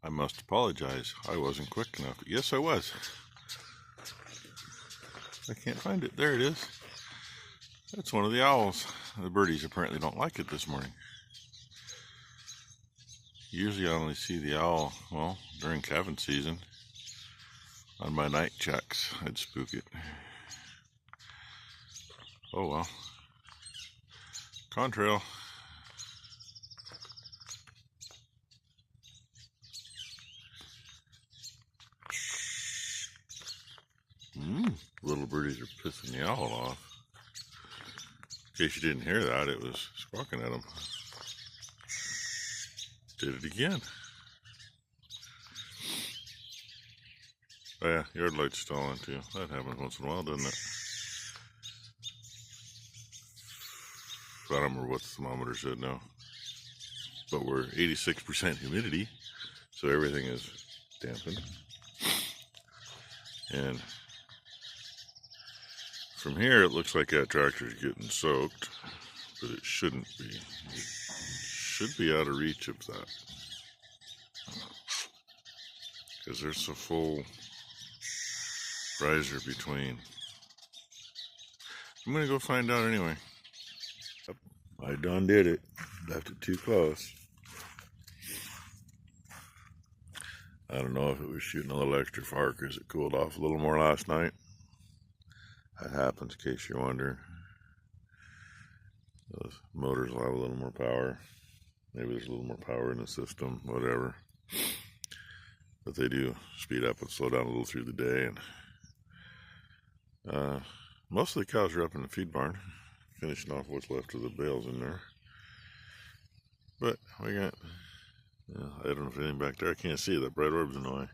I must apologize. I wasn't quick enough. Yes, I was. I can't find it. There it is. That's one of the owls. The birdies apparently don't like it this morning. Usually I only see the owl, well, during calving season. On my night checks, I'd spook it. Oh well. Contrail. Little birdies are pissing the owl off. In case you didn't hear that, it was squawking at him. Did it again. Oh yeah, yard light's still on too. That happens once in a while, doesn't it? I don't remember what the thermometer said now. But we're 86% humidity, so everything is dampened. And from here, it looks like that tractor's getting soaked, but it shouldn't be. It should be out of reach of that, because there's a full riser between. I'm gonna go find out anyway. I done did it. Left it too close. I don't know if it was shooting a little extra far because it cooled off a little more last night. That happens, in case you're wondering. Those motors will have a little more power. Maybe there's a little more power in the system, whatever. But they do speed up and slow down a little through the day. And most of the cows are up in the feed barn, finishing off what's left of the bales in there. But we got, I don't know if anything back there. I can't see that bright orb's in the way.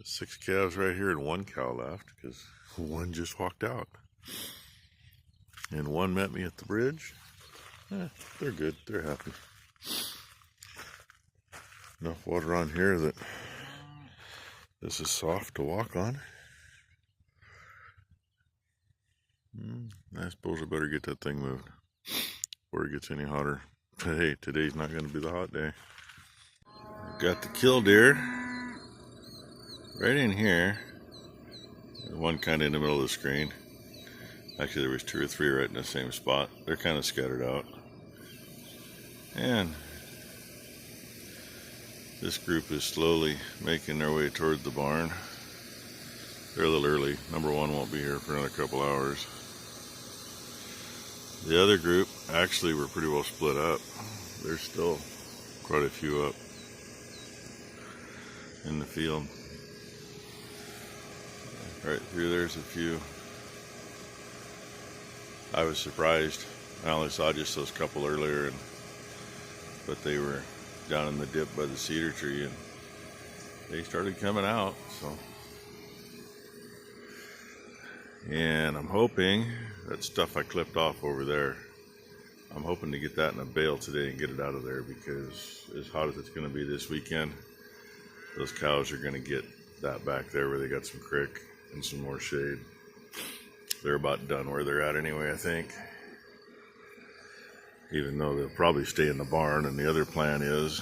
6 calves right here and 1 cow left because one just walked out. And one met me at the bridge. They're good. They're happy. Enough water on here that this is soft to walk on. I suppose I better get that thing moved before it gets any hotter. But hey, today's not going to be the hot day. Got the killdeer right in here. One kind of in the middle of the screen. Actually, there was 2 or 3 right in the same spot. They're kind of scattered out. And this group is slowly making their way toward the barn. They're a little early. Number 1 won't be here for another couple hours. The other group actually were pretty well split up. There's still quite a few up in the field. Right through there's a few. I was surprised. I only saw just those couple earlier, but they were down in the dip by the cedar tree, and they started coming out. So, and I'm hoping that stuff I clipped off over there, I'm hoping to get that in a bale today and get it out of there, because as hot as it's going to be this weekend, those cows are going to get that back there where they got some crick and some more shade. They're about done where they're at anyway, I think. Even though they'll probably stay in the barn, and the other plan is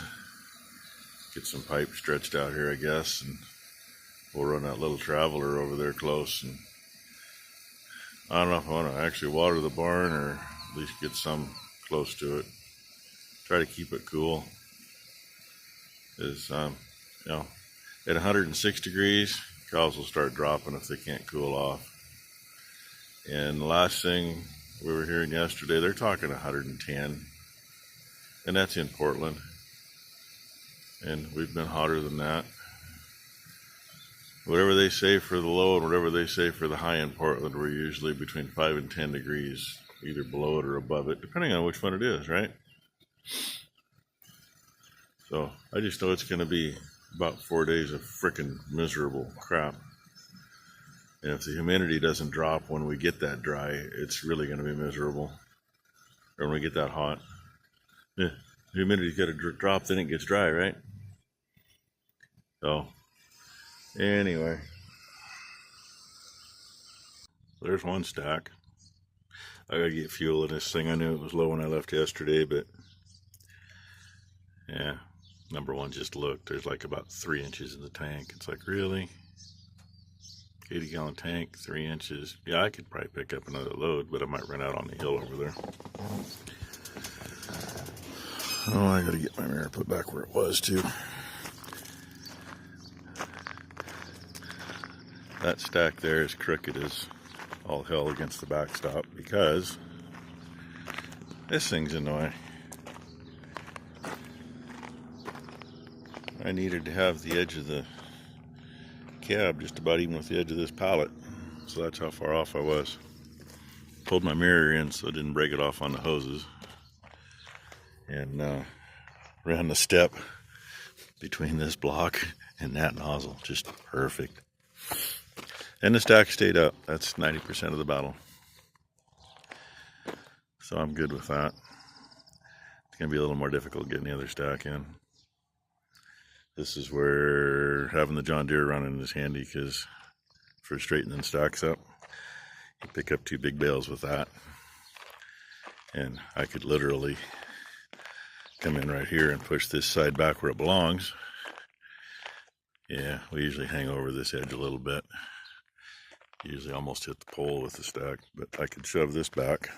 get some pipe stretched out here, I guess, and we'll run that little traveler over there close. And I don't know if I want to actually water the barn or at least get some close to it. Try to keep it cool. Is you know, at 106 degrees, cows will start dropping if they can't cool off. And the last thing we were hearing yesterday, they're talking 110, and that's in Portland. And we've been hotter than that. Whatever they say for the low and whatever they say for the high in Portland, we're usually between 5 and 10 degrees, either below it or above it, depending on which one it is, right? So I just know it's going to be about 4 days of frickin' miserable crap. And if the humidity doesn't drop when we get that dry, it's really going to be miserable. Or when we get that hot. Yeah, the humidity's got to drop, then it gets dry, right? So, anyway. There's one stack. I got to get fuel in this thing. I knew it was low when I left yesterday, but yeah, Number one just looked. There's like about 3 inches in the tank. It's like, really? 80-gallon tank, 3 inches. Yeah, I could probably pick up another load, but I might run out on the hill over there. Oh, I gotta get my mirror put back where it was too. That stack there is crooked as all hell against the backstop because this thing's in the way. I needed to have the edge of the cab just about even with the edge of this pallet, so that's how far off I was. Pulled my mirror in so I didn't break it off on the hoses, and ran the step between this block and that nozzle, just perfect. And the stack stayed up. That's 90% of the battle, so I'm good with that. It's gonna be a little more difficult getting the other stack in. This is where having the John Deere running is handy, because for straightening stacks up, you pick up 2 big bales with that. And I could literally come in right here and push this side back where it belongs. Yeah, we usually hang over this edge a little bit. Usually almost hit the pole with the stack, but I could shove this back.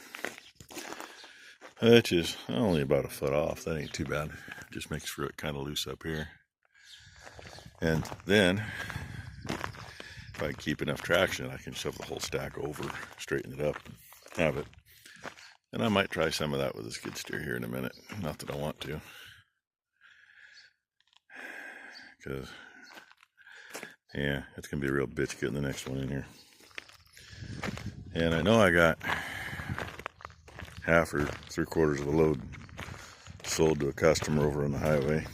Which is only about a foot off. That ain't too bad. Just makes for it kind of loose up here. And then, if I keep enough traction, I can shove the whole stack over, straighten it up, and have it. And I might try some of that with a skid steer here in a minute. Not that I want to, because, yeah, it's going to be a real bitch getting the next one in here. And I know I got half or 3/4 of the load sold to a customer over on the highway,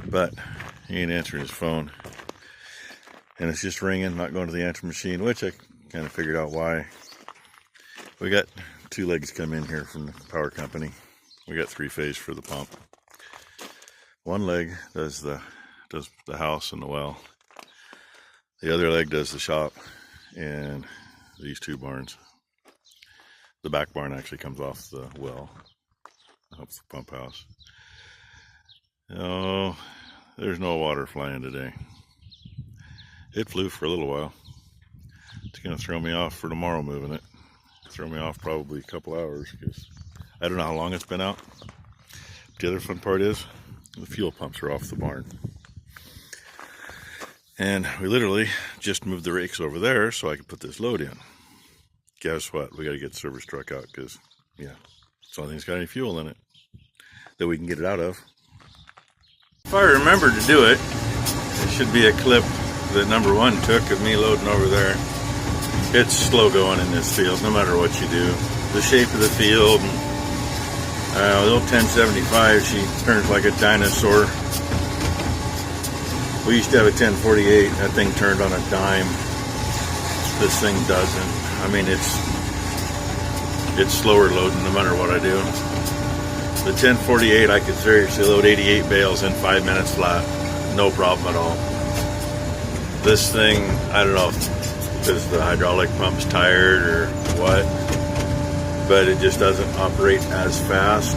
but he ain't answering his phone, and it's just ringing, not going to the answer machine, which I kind of figured out why. We got 2 legs come in here from the power company. We got 3-phase for the pump. One leg does the house and the well. The other leg does the shop and these 2 barns. The back barn actually comes off the well, helps the pump house. Oh, there's no water flying today. It flew for a little while. It's going to throw me off for tomorrow moving it. Throw me off probably a couple hours, because I don't know how long it's been out. The other fun part is the fuel pumps are off the barn. And we literally just moved the rakes over there so I could put this load in. Guess what? We got to get the service truck out, because, yeah, it's the only thing that's got any fuel in it that we can get it out of. If I remember to do it, it should be a clip that number one took of me loading over there. It's slow going in this field, no matter what you do. The shape of the field, the old 1075, she turns like a dinosaur. We used to have a 1048, that thing turned on a dime. This thing doesn't. I mean, it's slower loading no matter what I do. The 1048, I could seriously load 88 bales in 5 minutes flat. No problem at all. This thing, I don't know if because the hydraulic pump's tired or what, but it just doesn't operate as fast.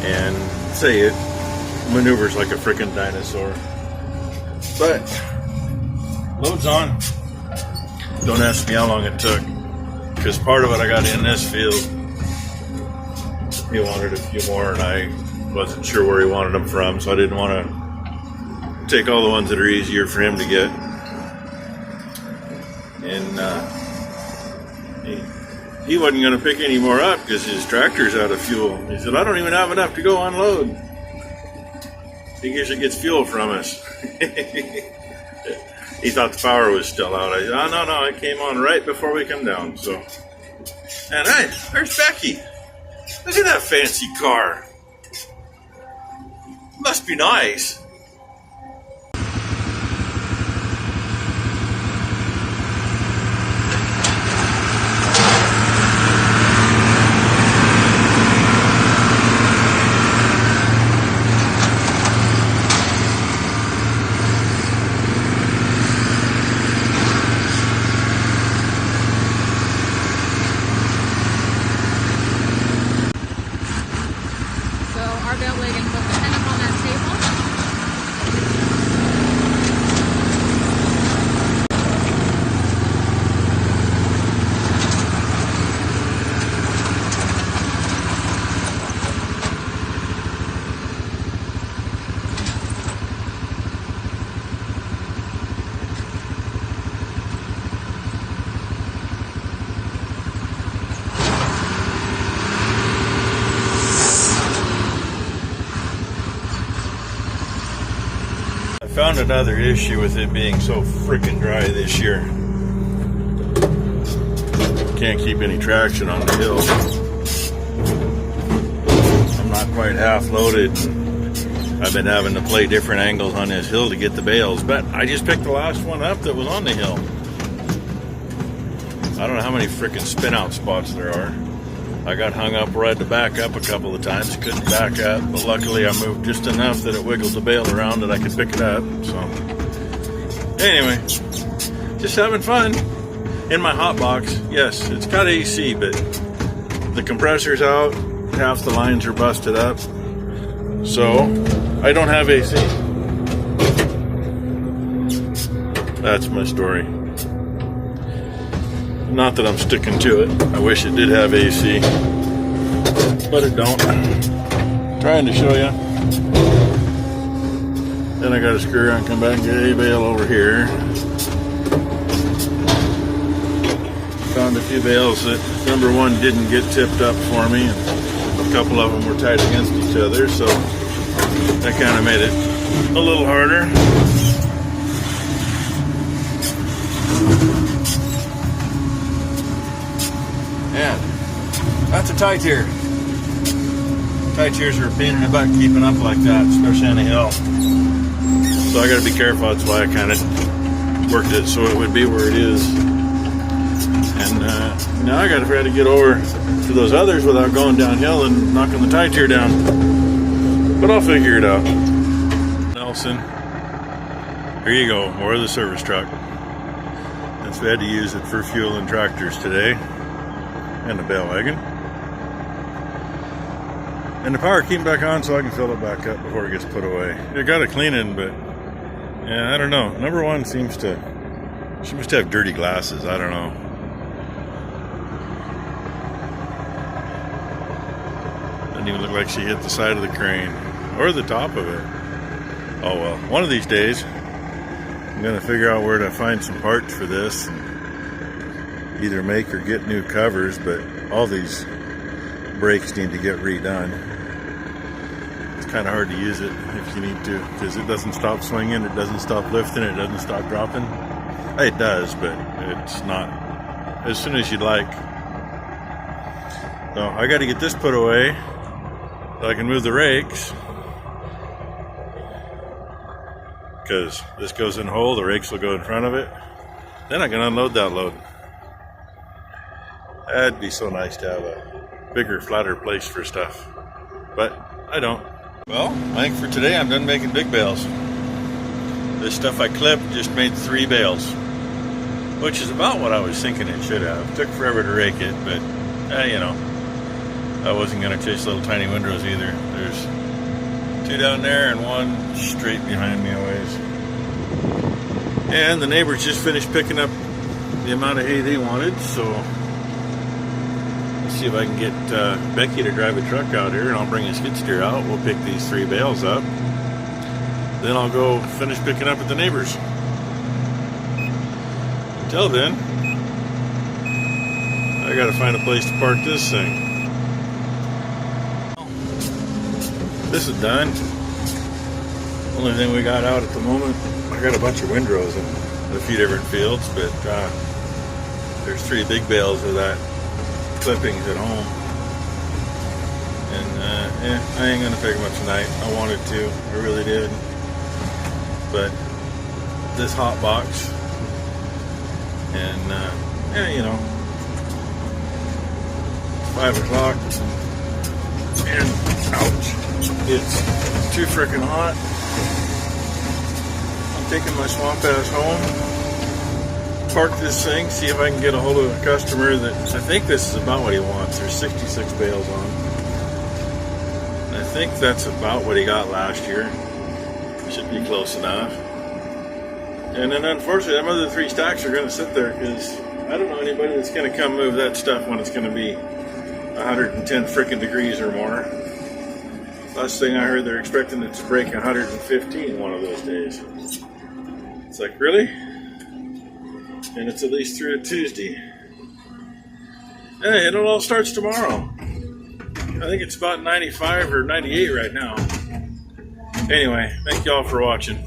And say it maneuvers like a freaking dinosaur. But loads on. Don't ask me how long it took, because part of it I got in this field. He wanted a few more, and I wasn't sure where he wanted them from, so I didn't want to take all the ones that are easier for him to get. And he wasn't going to pick any more up because his tractor's out of fuel. He said, I don't even have enough to go unload. He usually gets fuel from us. He thought the power was still out. I said, oh, no, it came on right before we come down. So, and hey, there's Becky. Look at that fancy car. Must be nice. Our bale wagon put Found another issue with it being so freaking dry this year. Can't keep any traction on the hill. I'm not quite half loaded. I've been having to play different angles on this hill to get the bales, but I just picked the last one up that was on the hill. I don't know how many freaking spin out spots there are. I got hung up where I had to back up a couple of times, couldn't back up, but luckily I moved just enough that it wiggled the bale around that I could pick it up. So anyway, just having fun in my hot box. Yes, it's got AC, but the compressor's out, half the lines are busted up, so I don't have AC. That's my story. Not that I'm sticking to it. I wish it did have AC, but it don't. Trying to show you. Then I got to screw around and come back and get a bale over here. Found a few bales that number one didn't get tipped up for me, and a couple of them were tied against each other, so that kind of made it a little harder. Yeah, that's a tie tier. Tie tiers are a pain in the butt keeping up like that, especially on a hill. So I got to be careful. That's why I kind of worked it so it would be where it is. And now I got to try to get over to those others without going downhill and knocking the tie tier down. But I'll figure it out. Nelson, here you go. More of the service truck. Since we had to use it for fuel and tractors today. And the bale wagon. And the power came back on so I can fill it back up before it gets put away. It got a cleaning, but yeah, I don't know. Number one she must have dirty glasses. I don't know. Doesn't even look like she hit the side of the crane or the top of it. Oh well, one of these days I'm gonna figure out where to find some parts for this and either make or get new covers, but all these brakes need to get redone. It's kind of hard to use it if you need to, because it doesn't stop swinging, it doesn't stop lifting, it doesn't stop dropping. It does, but it's not as soon as you'd like. So I got to get this put away so I can move the rakes, because this goes in a hole, the rakes will go in front of it, then I can unload that load. That'd be so nice to have a bigger, flatter place for stuff, but I don't. Well, I think for today I'm done making big bales. This stuff I clipped just made 3 bales, which is about what I was thinking it should have. It took forever to rake it, but you know, I wasn't going to chase little tiny windrows either. There's 2 down there and 1 straight behind me a ways. And the neighbors just finished picking up the amount of hay they wanted, so see if I can get Becky to drive a truck out here, and I'll bring a skid steer out. We'll pick these 3 bales up. Then I'll go finish picking up at the neighbors. Until then, I gotta find a place to park this thing. This is done. Only thing we got out at the moment, I got a bunch of windrows in a few different fields, but there's 3 big bales of that clippings at home, and I ain't gonna pick them up tonight. I wanted to, I really did, but this hot box, and yeah, you know, 5 o'clock, and ouch, it's too freaking hot. I'm taking my swamp ass home, park this thing, see if I can get a hold of a customer that, I think this is about what he wants. There's 66 bales on. And I think that's about what he got last year. Should be close enough. And then unfortunately, them other 3 stacks are going to sit there, because I don't know anybody that's going to come move that stuff when it's going to be 110 freaking degrees or more. Last thing I heard, they're expecting it to break 115 one of those days. It's like, really? And it's at least through a Tuesday. Hey, it all starts tomorrow. I think it's about 95 or 98 right now. Anyway, thank y'all for watching.